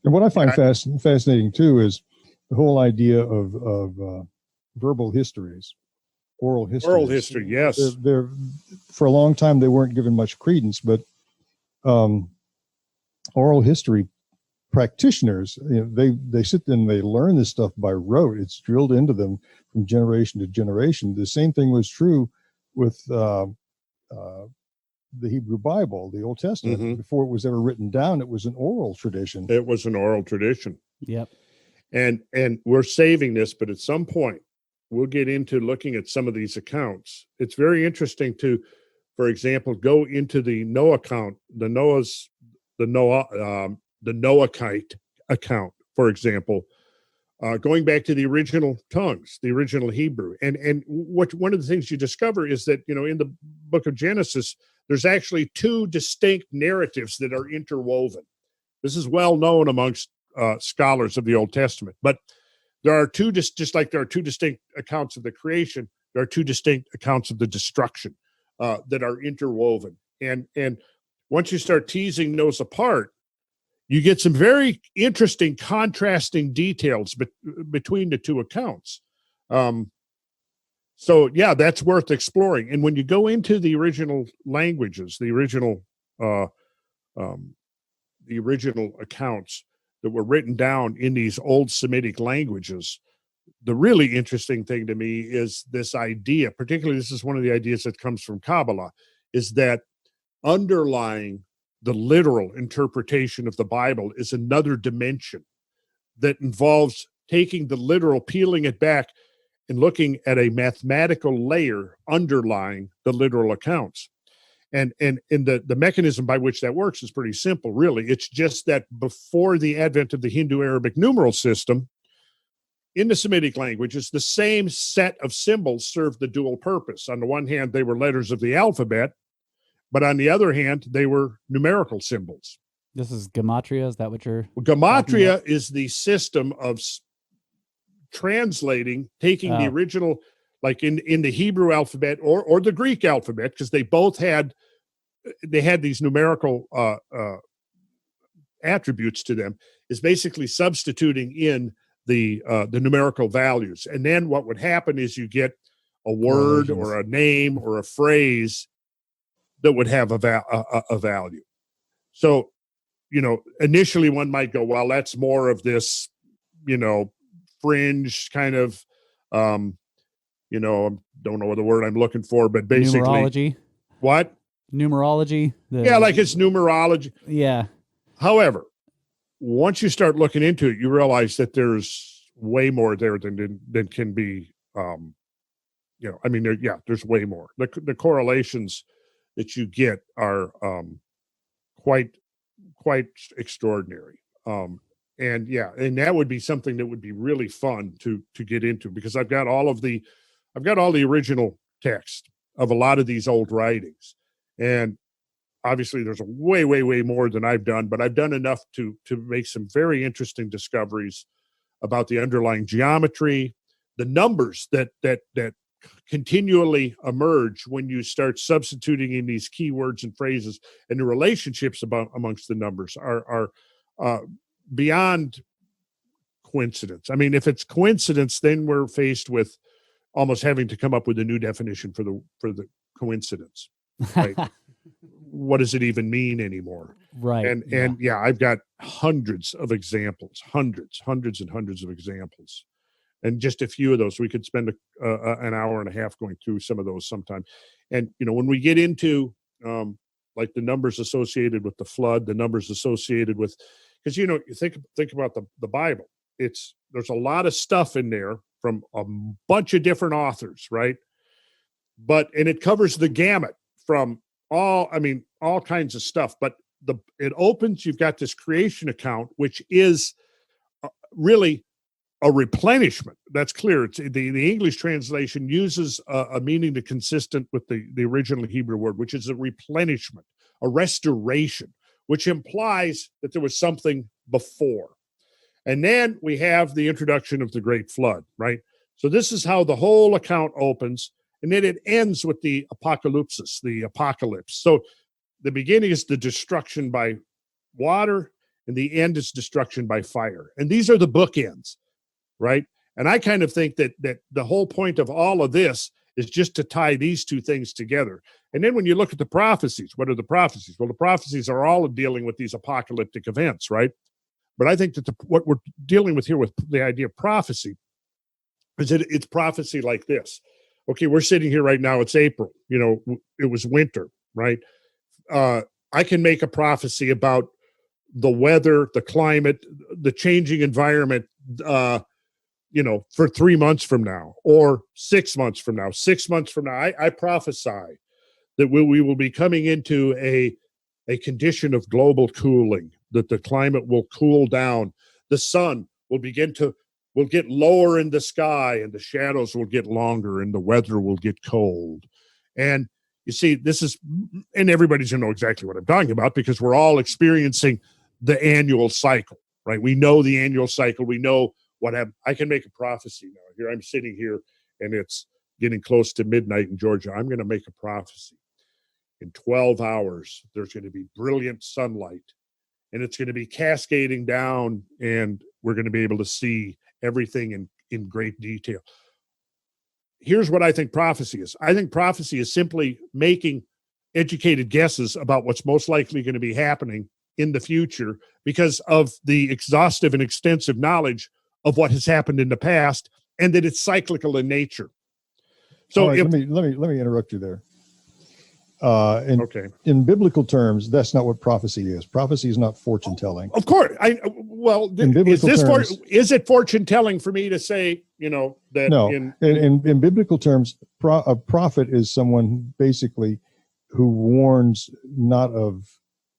And what I find fascinating too is the whole idea of verbal histories, oral histories. Oral history, yes. They're for a long time they weren't given much credence, but oral history practitioners, they sit and they learn this stuff by rote. It's drilled into them from generation to generation. The same thing was true with the Hebrew Bible, the Old Testament. Mm-hmm. Before it was ever written down, it was an oral tradition. It was an oral tradition. Yep. And we're saving this, but at some point we'll get into looking at some of these accounts. It's very interesting to, for example, go into the Noah account, the Noahite account, for example, going back to the original tongues, the original Hebrew. And one of the things you discover is that, in the book of Genesis, there's actually two distinct narratives that are interwoven. This is well known amongst scholars of the Old Testament, but there are two, just like there are two distinct accounts of the creation, there are two distinct accounts of the destruction that are interwoven. And once you start teasing those apart, you get some very interesting contrasting details between the two accounts. So yeah, that's worth exploring. And when you go into the original languages, the original accounts that were written down in these old Semitic languages, the really interesting thing to me is this idea, particularly this is one of the ideas that comes from Kabbalah, is that underlying the literal interpretation of the Bible is another dimension that involves taking the literal, peeling it back, and looking at a mathematical layer underlying the literal accounts. And the mechanism by which that works is pretty simple, really. It's just that before the advent of the Hindu-Arabic numeral system, in the Semitic languages, the same set of symbols served the dual purpose. On the one hand, they were letters of the alphabet, but on the other hand, they were numerical symbols. This is gematria. Is that what you're? Well, gematria is the system of translating, taking the original, like in the Hebrew alphabet or the Greek alphabet, because they both had these numerical attributes to them, is basically substituting in the numerical values. And then what would happen is you get a word or a name or a phrase that would have a value. So, initially one might go, well, that's more of this, fringe kind of, don't know the word I'm looking for, but basically. Numerology. What? Numerology. Like it's numerology. Yeah. However, once you start looking into it, you realize that there's way more there than can be, there's way more. The correlations that you get are quite extraordinary. And that would be something that would be really fun to get into, because I've got all the original text of a lot of these old writings. And obviously there's way more than I've done, but I've done enough to make some very interesting discoveries about the underlying geometry, the numbers that continually emerge when you start substituting in these keywords and phrases, and the relationships amongst the numbers are beyond coincidence. I mean, if it's coincidence, then we're faced with almost having to come up with a new definition for the coincidence. Right? What does it even mean anymore? Right. And I've got hundreds of examples, hundreds and hundreds of examples. And just a few of those, we could spend an hour and a half going through some of those sometime. And, when we get into like the numbers associated with the flood, the numbers associated with, because, you think about the Bible, there's a lot of stuff in there from a bunch of different authors, right? And it covers the gamut from all kinds of stuff. But it opens, you've got this creation account, which is really a replenishment. That's clear. It's the English translation uses a meaning that's consistent with the original Hebrew word, which is a replenishment, a restoration, which implies that there was something before. And then we have the introduction of the Great Flood, right? So this is how the whole account opens, and then it ends with the apocalypse. So the beginning is the destruction by water, and the end is destruction by fire. And these are the bookends, right? And I kind of think that the whole point of all of this is just to tie these two things together. And then when you look at the prophecies, what are the prophecies? Well, the prophecies are all dealing with these apocalyptic events, right? But I think that what we're dealing with here with the idea of prophecy is that it's prophecy like this. Okay, we're sitting here right now. It's April. It was winter, right? I can make a prophecy about the weather, the climate, the changing environment, for 3 months from now or 6 months from now. 6 months from now, I prophesy that we will be coming into a condition of global cooling, that the climate will cool down. The sun will get lower in the sky, and the shadows will get longer, and the weather will get cold. And you see, and everybody's going to know exactly what I'm talking about because we're all experiencing the annual cycle, right? We know the annual cycle. We know what happened. I can make a prophecy now. Here I'm sitting here, and it's getting close to midnight in Georgia. I'm going to make a prophecy. In 12 hours, there's going to be brilliant sunlight, and it's going to be cascading down, and we're going to be able to see everything in great detail. Here's what I think prophecy is. I think prophecy is simply making educated guesses about what's most likely going to be happening in the future because of the exhaustive and extensive knowledge of what has happened in the past, and that it's cyclical in nature. So right, let me interrupt you there. In biblical terms, that's not what prophecy is. Prophecy is not fortune telling. Of course. Is it fortune telling for me to say, that no, in biblical terms, a prophet is someone basically who warns not of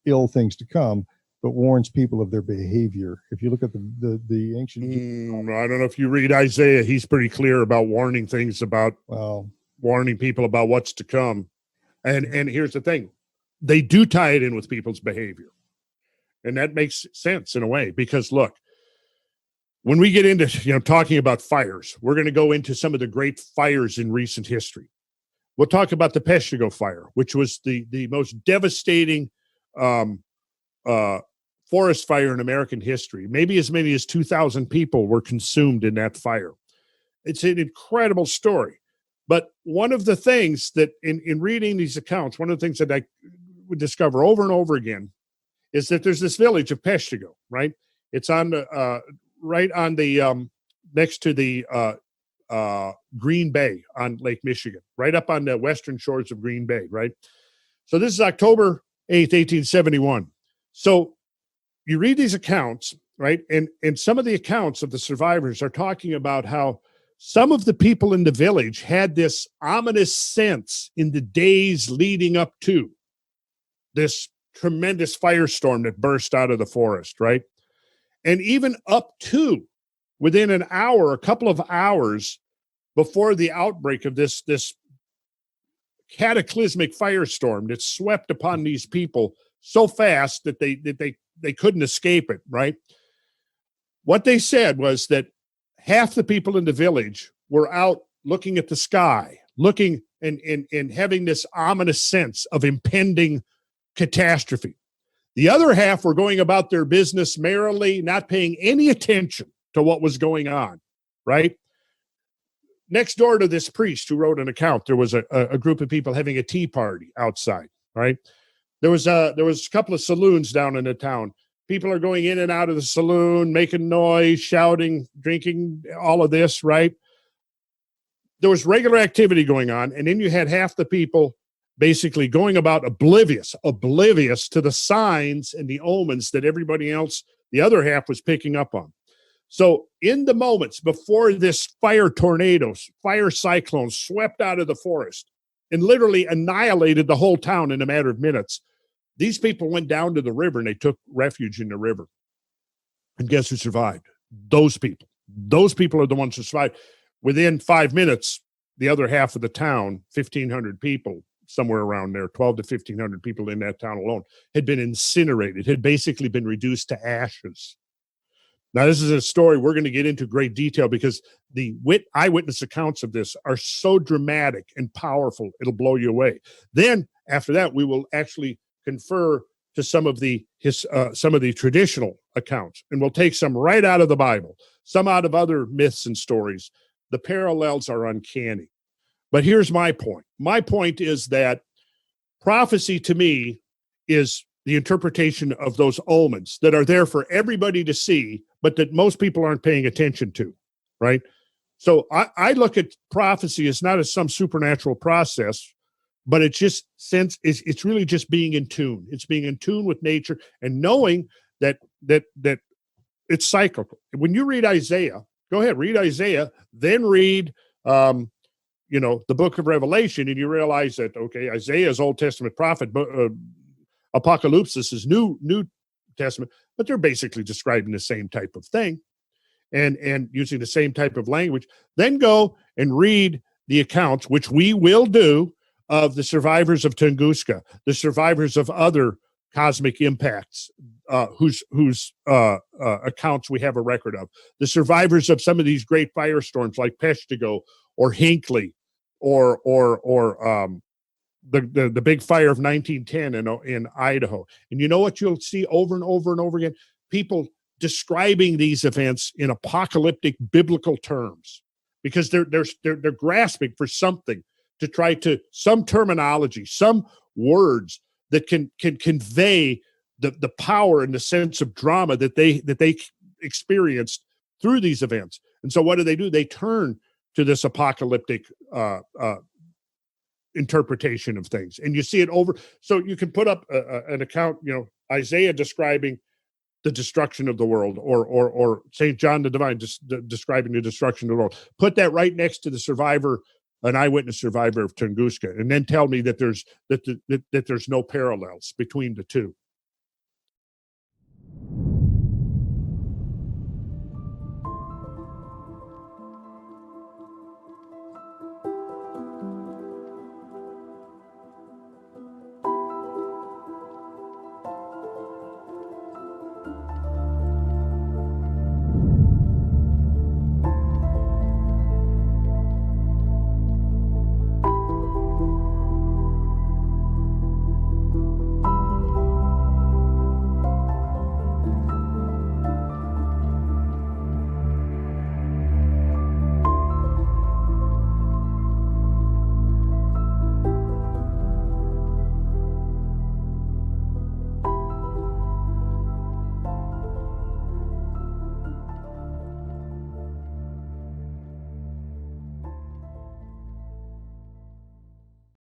ill things to come, but warns people of their behavior. If you look at the ancient, I don't know if you read Isaiah, he's pretty clear about warning things about, warning people about what's to come. And here's the thing, they do tie it in with people's behavior. And that makes sense in a way, because look, when we get into, talking about fires, we're going to go into some of the great fires in recent history. We'll talk about the Peshtigo fire, which was the most devastating forest fire in American history. Maybe as many as 2,000 people were consumed in that fire. It's an incredible story. But one of the things that in reading these accounts, one of the things that I would discover over and over again is that there's this village of Peshtigo, right? It's on the right on the next to the Green Bay on Lake Michigan, right up on the western shores of Green Bay, right? So this is October 8th, 1871. So you read these accounts, right? And some of the accounts of the survivors are talking about how some of the people in the village had this ominous sense in the days leading up to this tremendous firestorm that burst out of the forest, right? And even up to within an hour, a couple of hours before the outbreak of this cataclysmic firestorm that swept upon these people so fast that they couldn't escape it, right? What they said was that half the people in the village were out looking at the sky, looking and having this ominous sense of impending catastrophe. The other half were going about their business merrily, not paying any attention to what was going on, right? Next door to this priest who wrote an account, there was a group of people having a tea party outside, right? There was a couple of saloons down in the town. People are going in and out of the saloon, making noise, shouting, drinking, all of this, right? There was regular activity going on, and then you had half the people basically going about oblivious to the signs and the omens that everybody else, the other half, was picking up on. So in the moments before this fire cyclone swept out of the forest and literally annihilated the whole town in a matter of minutes, these people went down to the river and they took refuge in the river. And guess who survived? Those people. Those people are the ones who survived. Within 5 minutes, the other half of the town, 1,500 people, somewhere around there, 12 to 1,500 people in that town alone, had been incinerated, had basically been reduced to ashes. Now, this is a story we're going to get into great detail because the eyewitness accounts of this are so dramatic and powerful, it'll blow you away. Then, after that, we will actually confer to some of the traditional accounts, and we'll take some right out of the Bible, some out of other myths and stories. The parallels are uncanny. But here's my point. My point is that prophecy to me is the interpretation of those omens that are there for everybody to see, but that most people aren't paying attention to, right? So I look at prophecy as not as some supernatural process, but it's really just being in tune. It's being in tune with nature and knowing that it's cyclical. When you read Isaiah, go ahead, read Isaiah, then read the book of Revelation, and you realize that, okay, Isaiah is Old Testament prophet, but Apocalypse is New Testament, but they're basically describing the same type of thing and using the same type of language. Then go and read the accounts, which we will do, of the survivors of Tunguska, the survivors of other cosmic impacts, whose accounts we have a record of, the survivors of some of these great firestorms like Peshtigo or Hinckley, or the big fire of 1910 in Idaho. And you know what you'll see over and over and over again? People describing these events in apocalyptic biblical terms, because they're grasping for something to try to, some terminology, some words that can convey the power and the sense of drama that they experienced through these events. And so what do? They turn to this apocalyptic interpretation of things, and you see it over. So you can put up an account, Isaiah describing the destruction of the world, or St. John the Divine describing the destruction of the world. Put that right next to an eyewitness survivor of Tunguska, and then tell me that there's no parallels between the two.